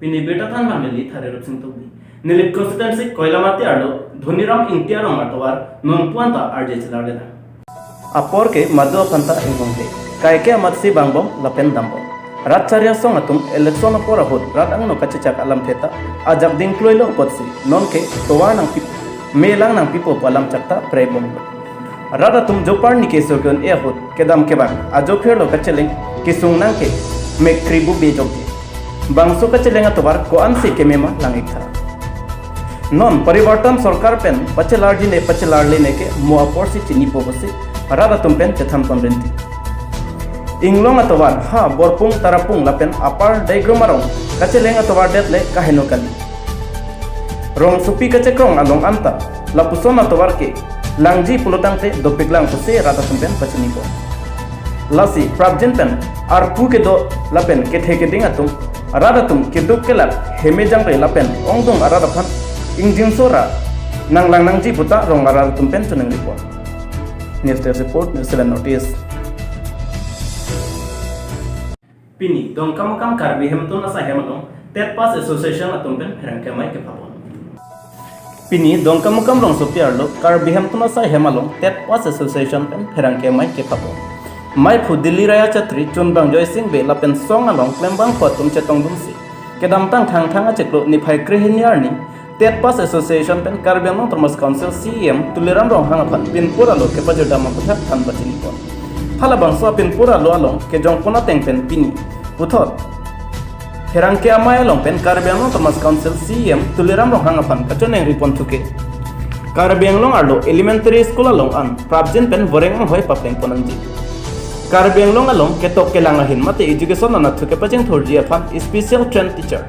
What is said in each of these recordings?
pini beta than family thare rup sing tobi nilit constituency koilamati arlo dhoniram ingtiarong atwar non puanta arje chilade na apor ke madu panta ingongte kaike amatsi bangbom lapen dambo ratcharia song atum election apor hot rat angno kachachak alam theta ajak ding kloilo potsi non ke towa nang pip melang nang pipo palam chakta prebom rada tum jopar ni keso kon e hot kedam kebang ajo phelo kacheleng kisung nang ke mekribu bejok bangso kacheleng atwar ko ansi kemema langik tha non परिवर्तन सरकार पेन पचेलारली ने के मुआपोर से चिनी पोबसे रादा तुम पेन चथम पंरेंती इंग्लोंग अतवार हा बोरपुंग तारापुंग लापेन अपार डायग्रामारों कचेलेंग अतवार डेटले काहेनो कली रोंग सुपी कचेक्रोंग अलोंग अंता लापुसोन अतवार के लांगजी पुलोटांगते दोपिगलांग पसे रादा तुम पेन पचनी को लासी प्राप्जिन पेन आरपू के दो लापेन के ठेके दिंग अतुम रादा तुम के दुक के लाप हेमेजंग पे लापेन ओंगदोंग Rada fun engine Zorah nanglang nangji puta rong arar tumpen chuneng report news desk report New Zealand notice pini dong kam karbi hemtun asa hemalong tet pass association atumpen herangke mai ke phapon pini dong kam rong sopiarlo karbi hemtun asa hemalong tet pass association pen herangke mai ke phapon mai phu Delhi raya chatri chunbang joy sing be lapen song along klembang photum chetong dumsi kedam tang thang acheklo ni phai krehiniar ni Tet Pass Association pen Karbiang Thomas Council CM tuliram rong hangapan pinpura lo ke pajeda maputhat than bachini kon phala bangso pinpura lo along ke jongpona tengpen pini puthot herang ke amay long pen Karbiang Thomas Council CM tuliram rong hangapan kachoneng ripon thuke Karbiang long arlo elementary school along an prabjin pen boreng hoi papeng ponanji Karbiang long along ke tok ke langahin mate education na thuke pajeng thorji afan special trained teacher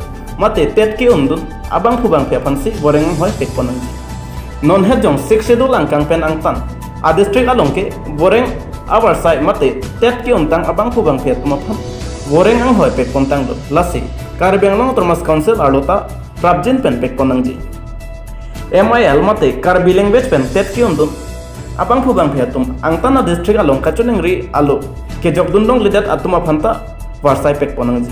mate tet ke undun abang phubang phe phansi boreng hoi pek ponanji non he jong 6 schedule angkang pen angpan a district along ke boreng our side mate tet ke untang abang phubang phe tuma phan boreng ang hoi pek pontang do lasi Karbiang long Thomas Council alota prabjin pen pek ponangji MIL mate Karbi language pen tet ke undun abang phubang phe tum angtana district along kachuneng ri alo ke jokdun dong lidat atuma phanta warsai pek ponangji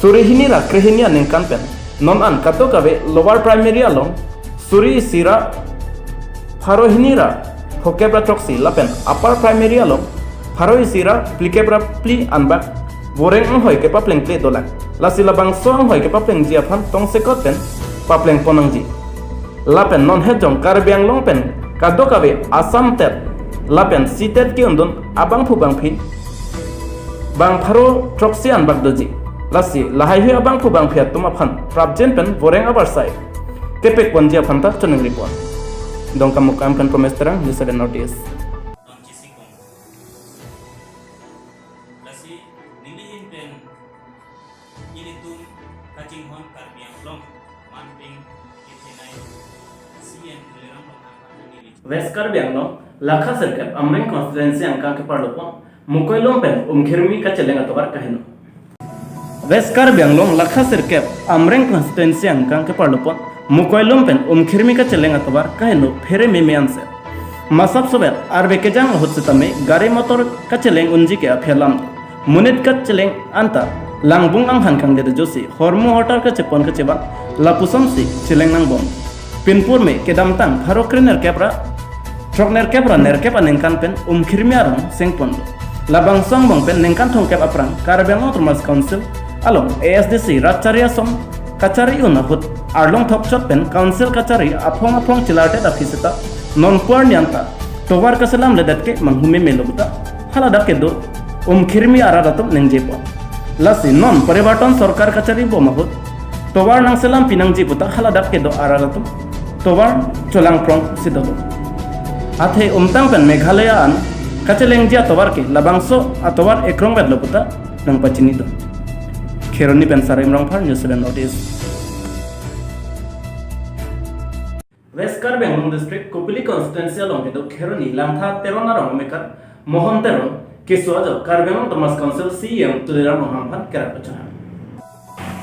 Surihini ra krehini ningkan pen non an kato kabe lower primary along suri sira pharohini ra hokebra troxi lapen upper primary along pharoi sira plikebra pli anbak boreng ang hoi ke papleng ple dolak lasi labang soang hoi ke papleng ji afan tong sekot pen papleng ponangji lapen non hejong Karbiang long pen kato kabe asam tet lapen sitet ki undun abang phubang phi bang pharo troxi anbak doji lasi lahai hui abang phubang phiat tuma phan prabjen pen boreng abar sai kepek ponjia phanta choneng report dong kamukam pen promise terang New Zealand notice lasi nilihin pen initum kaching hon Karbiang long manping kithenai CM tuliram long nili West Karbiang long lakha serkap amreng constituency angka ke parlopon mukoilom pen umkhirmi ka cheleng atwar kahino West Karbiang long lakha serkap amreng constituency angka ke parlopon mukoilom pen umkhirmi ka cheleng atwar kahino phere memean se masap sober arbe ke jang hotsitame gari motor ka cheleng unji ke aphelam munit ka cheleng anta langbung ang hankang de josi hormu hotar ka chepon ka cheba lapusam si cheleng nang bom pinpur me kedam tang pharokrener kepra trokner kepra ner kepa nengkan pen umkhirmi arang sengpon labang song bong pen nengkan thong kep aprang Karbiang Thomas Council along ASDC ratcharia som kachari una hut arlong thok chot pen council kachari apong chilarte da fisita non por nyanta towar kasalam ledat ke manghume melobuta halada ke do khirmi aradatum nengjepo lasi non परिवर्तन सरकार kachari bo mahut towar nang selam pinangji puta halada ke do aradatum towar cholang prong sidodo athe tang pen meghalaya an kacheleng jia towar ke labangso atowar ekrong bedlo puta nang pachini do Kheroni pen sarim rong phar New Zealand notice West Karbiang district Kupili constituency along ke do Kheroni lamtha terona rong mekar mohon teron kesuajo Karbiang Thomas Council CM tuliram moham phan kerak pachana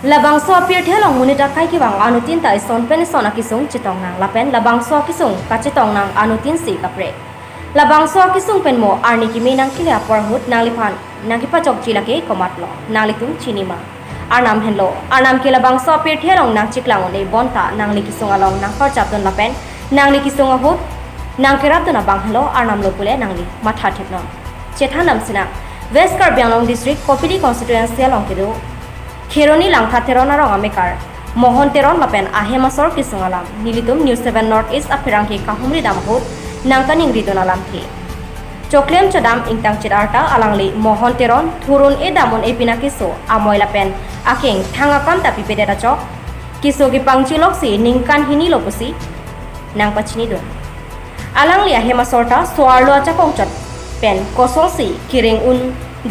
labang so apir thelong munita kai ki bang anutin ta son pen sona kisung chitong nang lapen labang so kisung kachitong nang anutin si kapre labang so kisung pen mo arni ki menang kile apor hut nalipan nagipa chok chilake komatlo nalitum chinima arnam henlo arnam ke labang so pir thelong nang chiklang le bonta nang li kisung along nang khor chap don lapen nang li kisung ahut nang kerap don abang henlo arnam lo pule nang li matha thepno chetha nam sina West Karbiang Long District Kopili Constituency long kedo Kheroni langtha terona rong amekar Mohon teron lapen ahemasor kisung alam nilitum News 7 North East apirang ke kahumri dam hut nang kaning ridon alam thi Choklem chodam ingtang chidarta alangli mohon teron thurun e damon e pinakiso amoy lapen aking thangakam tapi pedera chok kiso gi pangchilok si ningkan hini lopusi nang pachini don alangli ahemasorta soarlo achakong chat pen kososi kiring un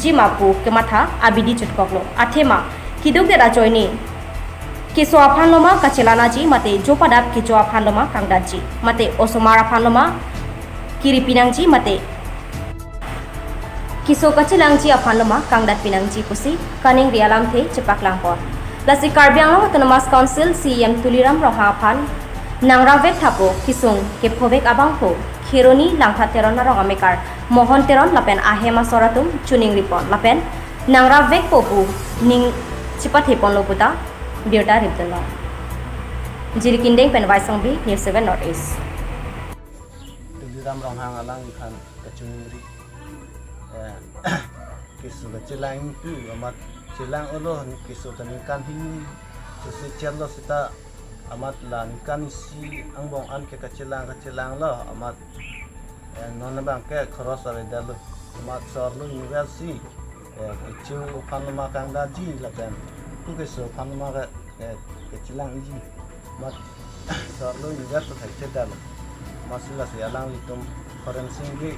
jimapu kematha abidi chutkoklo athema kiduk dera joini kiso aphanloma kachelana ji mate jopadap kicho aphanloma kangdaji mate osomara aphanloma kiripinangji mate kiso kachelangji aphanloma kangdat pinangji pusi kaning rialam the cepak langpor lasi Karbiang Long Autonomous Council CM Tuliram roha aphan nangravet thapo kisung kephovek abangpo Kheroni langtha teron rong amekar mohon teron lapen ahema soratum chuning ripon lapen nangravet popu ning cipat hepon loputa biota ripdelo jirikindeng pen waisangbi News 7 North East Tuliram rong hang alang khan kachungri kisu kecilang tu amat cilang Allah kisu tanikan hini susi cello sita amat lan kan si angbong an ke kecilang lah amat nona bang ke cross are dalu amat sorlu university chu panama kangda ji lakan tu kisu panama kecilang ji amat sorlu university thai dalu masila si alang litum forensik gi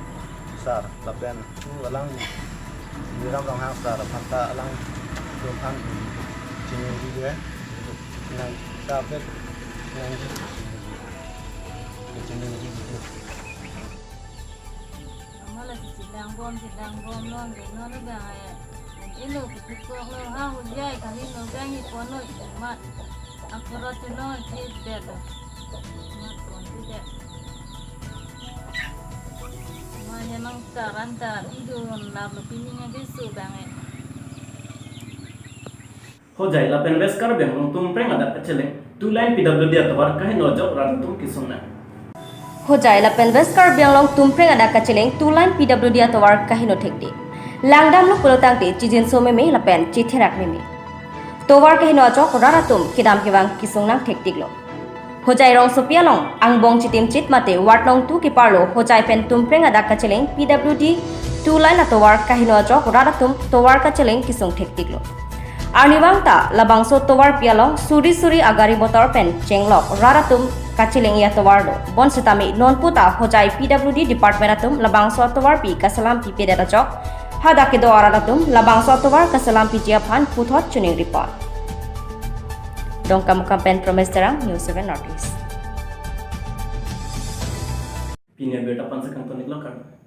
sar lapen tu alang Tuliram rong hang sar phanta alang phan chini dia nang sabet nang chini dia amala sidang bom non de non ba ilo ko lo ha hu jai kali no gangi pono mat akoro tino ke dedo mat kon de memang taranta idon lab pininga desu bange ho jai lapen West Karbiang Long tumpreng ada kacheleng tu line PWD atawar kahin nojok ratum kisungna Hojai lapen West Karbiang Long tumpreng ada kacheleng tulan PWD atawar kahino thekti langdam lu pulotang te chijin so meme lapen chitherak meme towar kahino achok raratum kidam kibang kisungna thektiklo Hojai rong sopia long angbong chitim chit mate ward long tu kiparlo hojai pen tumpreng ada kacheleng PWD tulan atawar kahino achok raratum towar kacheleng kisung thektiklo Arniwangta labangso towar pialong suri agari motor pen chenglok raratum kacheleng ya towardo bon sitami non puta hojai PWD department atum labangso towar pi kasalam pi pedera chok hada ke do aradatum labangso towar kasalam pi jiaphan puthot chuning report dongkam campaign promise terang News 7 North East pinya beta pansa kantonik lokar